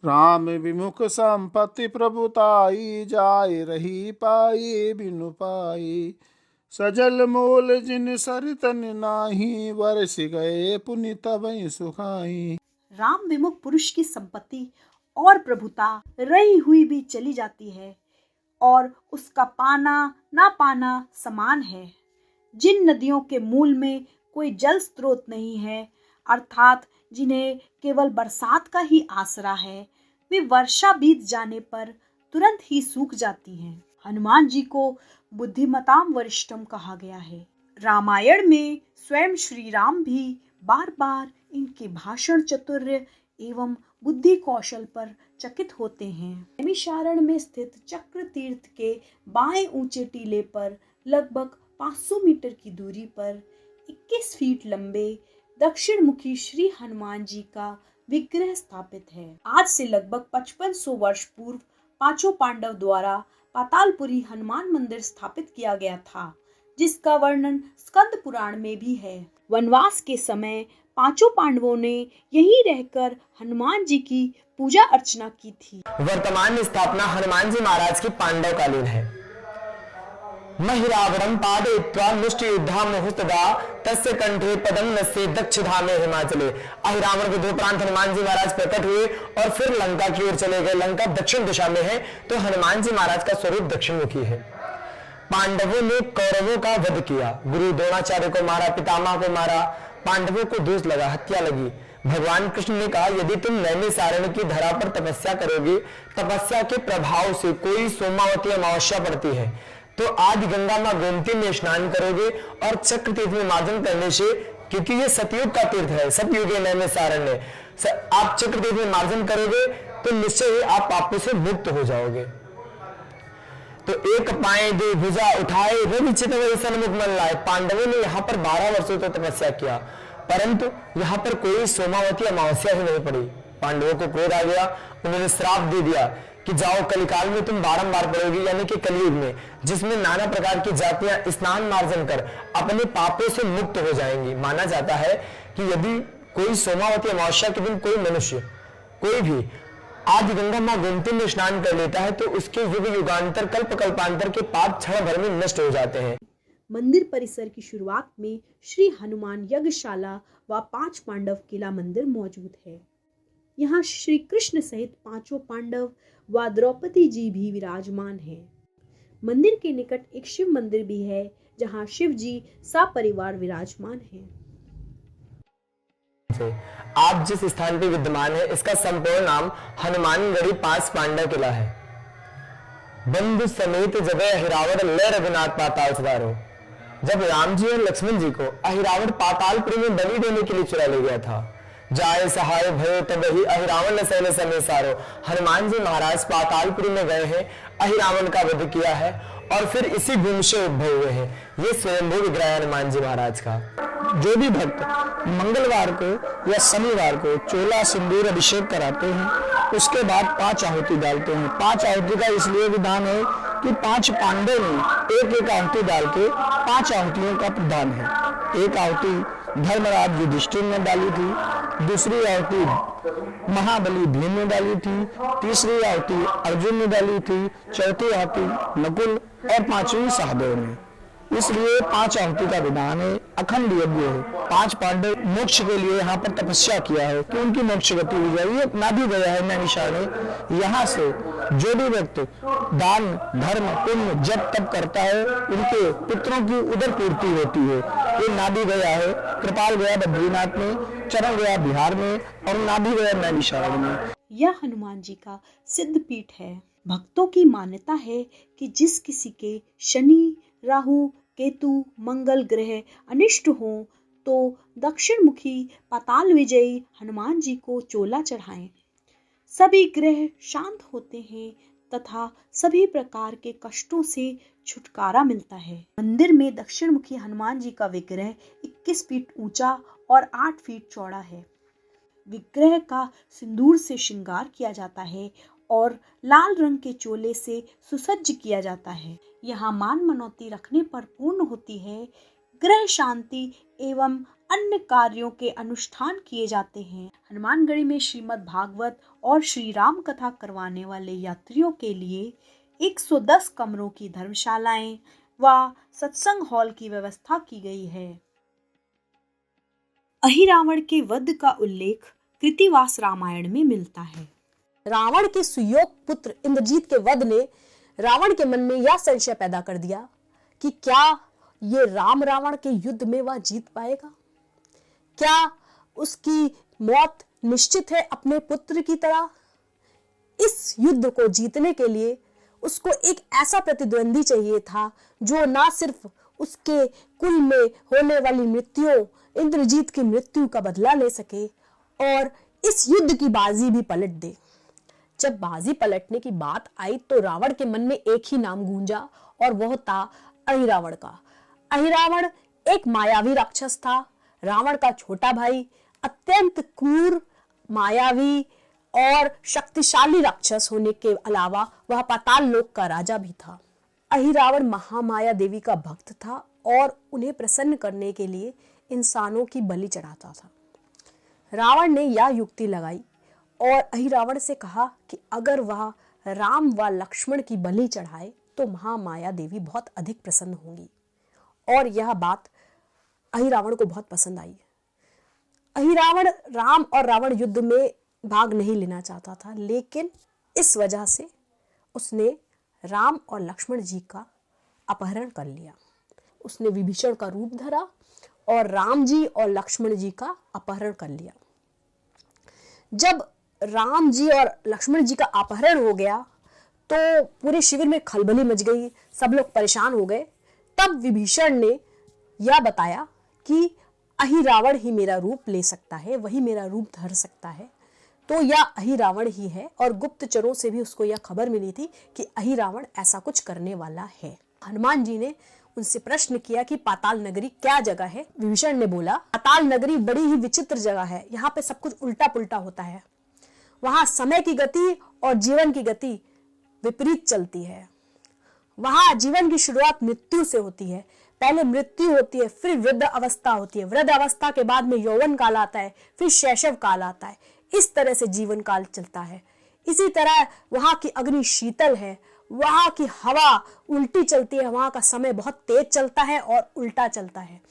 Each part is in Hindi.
राम विमुख संपत्ति प्रभुताई, जाय रही पाई बिनु पाई। सजल मोल जिन सरितन नाही, वर्ष गए पुनि तबहि सुखाई। राम विमुख पुरुष की संपत्ति और प्रभुता रही हुई भी चली जाती है और उसका पाना ना पाना समान है। जिन नदियों के मूल में कोई जल स्रोत नहीं है, अर्थात जिन्हें केवल बरसात का ही आसरा है, वे वर्षा बीत जाने पर तुरंत ही सूख जाती हैं। हनुमान जी को बुद्धिमताम वरिष्ठम कहा गया है। रामायण में स्वयं श्री राम भी बार बार इनके भाषण चातुर्य एवं बुद्धि कौशल पर चकित होते हैं। नैमिषारण्य में स्थित चक्र तीर्थ के बाएं ऊंचे टीले पर लगभग 500 मीटर की दूरी पर 21 फीट लंबे दक्षिण मुखी श्री हनुमान जी का विग्रह स्थापित है। आज से लगभग 5500 वर्ष पूर्व पांचों पांडव द्वारा पातालपुरी हनुमान मंदिर स्थापित किया गया था, जिसका वर्णन स्कंद पुराण में भी है। वनवास के समय पांचों पांडवों ने यहीं रहकर हनुमान जी की पूजा अर्चना की थी। वर्तमान स्थापना हनुमान जी महाराज की पांडव कालीन है। महिरावणम पादयित्वा मुष्टि युद्धा मुहुस्तदा तस्य कंठे पदम नस्य दक्षिधामे हिमाचले। अहिरावण के दो प्रांत हनुमान जी महाराज प्रकट हुए और फिर लंका की ओर चले गए। लंका दक्षिण दिशा में है, तो हनुमान जी महाराज का स्वरूप दक्षिणमुखी है। पांडवों ने कौरवों का वध किया, गुरु द्रोणाचार्य को मारा, पितामह को मारा। पांडवों को दोष लगा, हत्या लगी। भगवान कृष्ण ने कहा, यदि तुम नैमिषारण्य की धरा पर तपस्या करोगे, तपस्या के प्रभाव से कोई सोमावती अमावस्या पड़ती है, तो आदि गंगा मां गोमती में स्नान करोगे और चक्र तीर्थ में मार्जन करने से, क्योंकि ये सतयुग का तीर्थ है, सतयुग है नैमिषारण्य, आप चक्र तीर्थ में मार्जन करोगे तो निश्चय ही आप पापों से मुक्त हो जाओगे। तो एक पाए दे भुजा उठाए रवि चितवई सन्मुख मन लाए। पांडवों ने यहाँ पर 12 वर्षों तक तपस्या किया, परंतु यहाँ पर कोई सोमावती अमावस्या ही नहीं पड़ी। पांडवों को क्रोध आ गया, उन्होंने श्राप दे दिया कि जाओ कलिकाल में तुम बारंबार पड़ोगी, यानी कि कलयुग में, जिसमें नाना प्रकार की जातियां स्नान मार्जन कर अपने पापों से मुक्त हो जाएंगी। माना जाता है कि यदि कोई सोमावती अमावस्या के दिन कोई मनुष्य कोई भी आदि गंगा मां गोमती में स्नान कर लेता है, तो उसके युग युगांतर कल्प कल्पांतर के पाप क्षण भर में नष्ट हो जाते हैं। मंदिर परिसर की शुरुआत में श्री हनुमान यज्ञशाला व 5 पांडव किला मंदिर मौजूद है। यहाँ श्री कृष्ण सहित पांचों पांडव व द्रौपदी जी भी विराजमान हैं। मंदिर के निकट एक शिव मंदिर भी है, जहाँ शिव जी सपरिवार विराजमान हैं। आप जिस स्थान पर विद्यमान है, इसका संपूर्ण नाम हनुमानगढ़ी पास पांडव किला है। बंधु समेत जब अहिरावण ले रघुनाथ पाताल सुधारो। जब राम जी और लक्ष्मण जी को अहिरावण पातालपुरी में बलि देने के लिए चुरा ले गया था, जाए सहाय भयो तब ही अहिरावण सैल समय सारो। हनुमान जी महाराज पातालपुरी में गए हैं, अहिरावण का वध किया है और फिर इसी भूमि से उद्भव हुए हैं। ये स्वयंभू विग्रह हनुमान जी महाराज का। जो भी भक्त मंगलवार को या शनिवार को चोला सिंदूर अभिषेक कराते हैं, उसके बाद 5 आहुति डालते हैं। 5 आहुति का इसलिए विधान है कि 5 पांडव ने एक एक आहुति डाल के 5 आहुतियों का प्रधान है। एक आहुति धर्मराज युधिष्ठिर ने डाली थी, दूसरी आहुति महाबली भीम ने डाली थी, तीसरी आहुति अर्जुन ने डाली थी, चौथी आहुति नकुल और 5वीं सहदेव ने। इसलिए 5 आहुति का विधान है, अखंड यज्ञ है। 5 पांडव मोक्ष के लिए यहाँ पर तपस्या किया है कि उनकी मोक्ष गति हो जाए। ये ना भी गया है नैमिषारण्य। यहाँ से जो भी व्यक्ति दान धर्म पुण्य जप तप करता है, उनके पितरों की उदर पूर्ति होती है। ये ना भी गया है, कृपाल गया बद्रीनाथ में, चरण गया बिहार में और ना भी गया नैमिषारण्य में। यह हनुमान जी का सिद्ध पीठ है। भक्तों की मान्यता है कि जिस किसी के शनि राहु केतु मंगल ग्रह अनिष्ट हो, तो दक्षिण मुखी पाताल विजयी हनुमान जी को चोला चढ़ाएं। सभी ग्रह शांत होते हैं तथा सभी प्रकार के कष्टों से छुटकारा मिलता है। मंदिर में दक्षिण मुखी हनुमान जी का विग्रह 21 फीट ऊंचा और 8 फीट चौड़ा है। विग्रह का सिंदूर से श्रृंगार किया जाता है और लाल रंग के चोले से सुसज्ज किया जाता है। यहाँ मान मनौती रखने पर पूर्ण होती है। ग्रह शांति एवं अन्य कार्यों के अनुष्ठान किए जाते हैं। हनुमानगढ़ी में श्रीमद् भागवत और श्री राम कथा करवाने वाले यात्रियों के लिए 110 कमरों की धर्मशालाएं व सत्संग हॉल की व्यवस्था की गई है। अहिरावण के वध का उल्लेख कृतिवास रामायण में मिलता है। रावण के सुयोग पुत्र इंद्रजीत के वध ने रावण के मन में यह संशय पैदा कर दिया कि क्या ये राम रावण के युद्ध में वह जीत पाएगा? क्या उसकी मौत निश्चित है अपने पुत्र की तरह? इस युद्ध को जीतने के लिए उसको एक ऐसा प्रतिद्वंदी चाहिए था जो ना सिर्फ उसके कुल में होने वाली मृत्युओं, इंद्रजीत की मृत्यु का बदला ले सके और इस युद्ध की बाजी भी पलट दे। जब बाजी पलटने की बात आई तो रावण के मन में एक ही नाम गूंजा और वह था अहिरावण का। अहिरावण एक मायावी राक्षस था। रावण का छोटा भाई अत्यंत क्रूर, मायावी और शक्तिशाली राक्षस होने के अलावा वह पाताल लोक का राजा भी था। अहिरावण महामाया देवी का भक्त था और उन्हें प्रसन्न करने के लिए इंसानों की बलि चढ़ाता था। रावण ने यह युक्ति लगाई और अहिरावण से कहा कि अगर वह राम व लक्ष्मण की बलि चढ़ाए तो महामाया देवी बहुत अधिक प्रसन्न होंगी। और यह बात अहिरावण को बहुत पसंद आई। अहिरावण राम और रावण युद्ध में भाग नहीं लेना चाहता था, लेकिन इस वजह से उसने राम और लक्ष्मण जी का अपहरण कर लिया। उसने विभीषण का रूप धरा और राम जी और लक्ष्मण जी का अपहरण कर लिया। जब राम जी और लक्ष्मण जी का अपहरण हो गया तो पूरे शिविर में खलबली मच गई, सब लोग परेशान हो गए। तब विभीषण ने यह बताया कि अहिरावण ही मेरा रूप ले सकता है, वही मेरा रूप धर सकता है, तो यह अहिरावण ही है। और गुप्तचरों से भी उसको यह खबर मिली थी कि अहिरावण ऐसा कुछ करने वाला है। हनुमान जी ने उनसे प्रश्न किया कि पाताल नगरी क्या जगह है। विभीषण ने बोला, पाताल नगरी बड़ी ही विचित्र जगह है, यहाँ पे सब कुछ उल्टा पुल्टा होता है। वहां समय की गति और जीवन की गति विपरीत चलती है। वहां जीवन की शुरुआत मृत्यु से होती है। पहले मृत्यु होती है, फिर वृद्ध अवस्था होती है, वृद्ध अवस्था के बाद में यौवन काल आता है, फिर शैशव काल आता है। इस तरह से जीवन काल चलता है। इसी तरह वहां की अग्नि शीतल है, वहां की हवा उल्टी चलती है, वहां का समय बहुत तेज चलता है और उल्टा चलता है।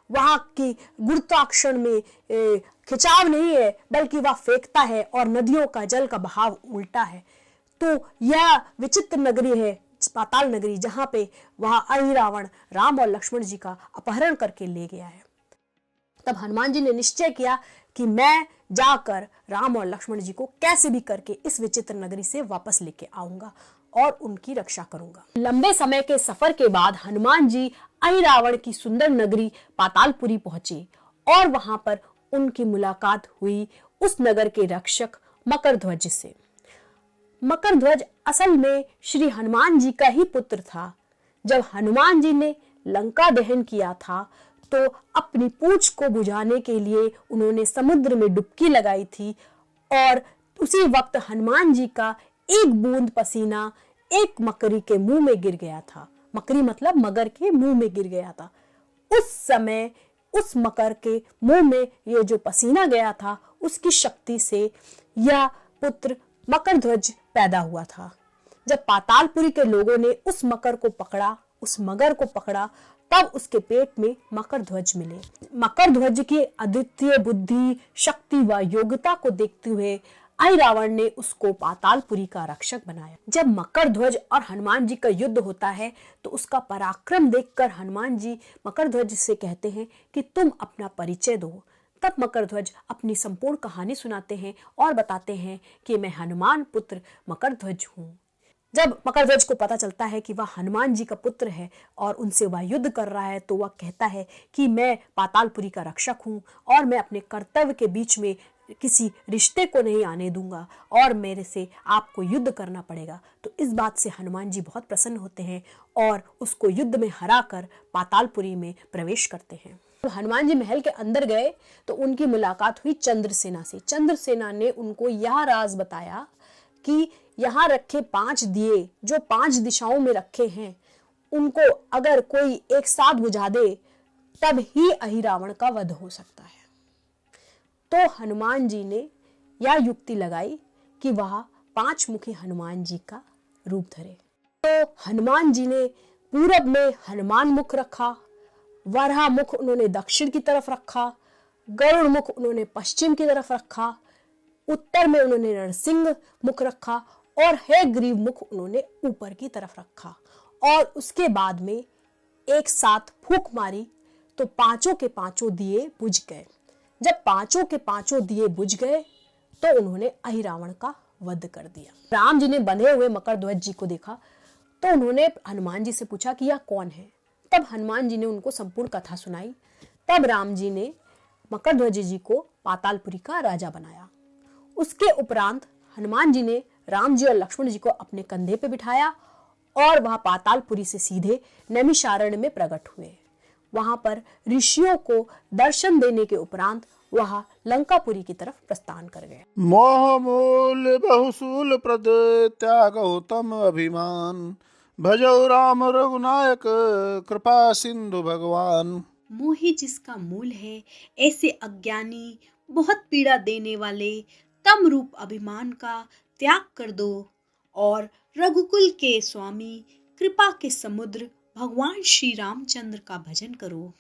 वहां की गुरुत्वाकर्षण में खिंचाव नहीं है, बल्कि वह फेंकता है और नदियों का जल का बहाव उल्टा है। तो यह विचित्र नगरी है पाताल नगरी, जहां पे वह अहिरावण राम और लक्ष्मण जी का अपहरण करके ले गया है। तब हनुमान जी ने निश्चय किया कि मैं जाकर राम और लक्ष्मण जी को कैसे भी करके इस विचित्र नगरी से वापस लेके आऊंगा और उनकी रक्षा करूंगा। लंबे समय के सफर के बाद हनुमान जी अहिरावण की सुंदर नगरी पातालपुरी पहुंचे और वहां पर उनकी मुलाकात हुई उस नगर के रक्षक मकरध्वज से। मकरध्वज असल में श्री हनुमान जी का ही पुत्र था। जब हनुमान जी ने लंका दहन किया था तो अपनी पूंछ को बुझाने के लिए उन्होंने समुद्र में डुबकी लगाई थी और उसी वक्त हनुमान जी का एक बूंद पसीना एक मकरी के मुंह में गिर गया था। मकरी मतलब मगर के मुंह में गिर गया था। उस समय उस मकर के मुंह में ये जो पसीना गया था, उसकी शक्ति से यह पुत्र मकरध्वज पैदा हुआ था। जब पातालपुरी के लोगों ने उस मकर को पकड़ा, उस मगर को पकड़ा, तब उसके पेट में मकरध्वज मिले। मकरध्वज की अद्वितीय बुद्धि, शक्ति व योग्यता को देखते हुए अहिरावण ने उसको पातालपुरी का रक्षक बनाया। जब मकरध्वज और हनुमान जी का युद्ध होता है तो उसका पराक्रम देखकर हनुमान जी मकरध्वज से कहते हैं कि तुम अपना परिचय दो। तब मकरध्वज अपनी संपूर्ण कहानी सुनाते हैं और बताते हैं कि मैं हनुमान पुत्र मकरध्वज हूँ। जब मकरध्वज को पता चलता है कि वह हनुमान जी का पुत्र है और उनसे वह युद्ध कर रहा है, तो वह कहता है कि मैं पातालपुरी का रक्षक हूँ और मैं अपने कर्तव्य के बीच में किसी रिश्ते को नहीं आने दूंगा और मेरे से आपको युद्ध करना पड़ेगा। तो इस बात से हनुमान जी बहुत प्रसन्न होते हैं और उसको युद्ध में हराकर पातालपुरी में प्रवेश करते हैं। हनुमान जी महल के अंदर गए तो उनकी मुलाकात हुई चंद्रसेना से। चंद्रसेना ने उनको यह राज बताया कि यहाँ रखे 5 दिए जो 5 दिशाओं में रखे हैं, उनको अगर कोई एक साथ बुझा दे तब ही अहिरावण का वध हो सकता है। तो हनुमान जी ने यह युक्ति लगाई कि वह 5 मुखी हनुमान जी का रूप धरे। तो हनुमान जी ने पूरब में हनुमान मुख रखा, वराह मुख उन्होंने दक्षिण की तरफ रखा, गरुड़ मुख उन्होंने पश्चिम की तरफ रखा, उत्तर में उन्होंने नरसिंह मुख रखा और हयग्रीव मुख उन्होंने ऊपर की तरफ रखा। और उसके बाद में एक साथ फूंक मारी तो 5 के 5 दिए बुझ गए। जब 5 के 5 दिए बुझ गए तो उन्होंने अहिरावण का वध कर दिया। राम जी ने बंधे हुए मकरध्वज जी को देखा तो उन्होंने हनुमान जी से पूछा कि यह कौन है। तब हनुमान जी ने उनको संपूर्ण कथा सुनाई। तब राम जी ने मकरध्वज जी को पातालपुरी का राजा बनाया। उसके उपरांत हनुमान जी ने राम जी और लक्ष्मण जी को अपने कंधे पे बिठाया और वह पातालपुरी से सीधे नैमिषारण्य में प्रकट हुए। वहां पर ऋषियों को दर्शन देने के उपरांत वह लंकापुरी की तरफ प्रस्थान कर गए। मोह मूल बहुसूल प्रद त्यागौ तम अभिमान, भजौ राम रघुनायक कृपा सिंधु भगवान। मोह जिसका मूल है, ऐसे अज्ञानी बहुत पीड़ा देने वाले तम रूप अभिमान का त्याग कर दो और रघुकुल के स्वामी कृपा के समुद्र भगवान श्री रामचंद्र का भजन करो।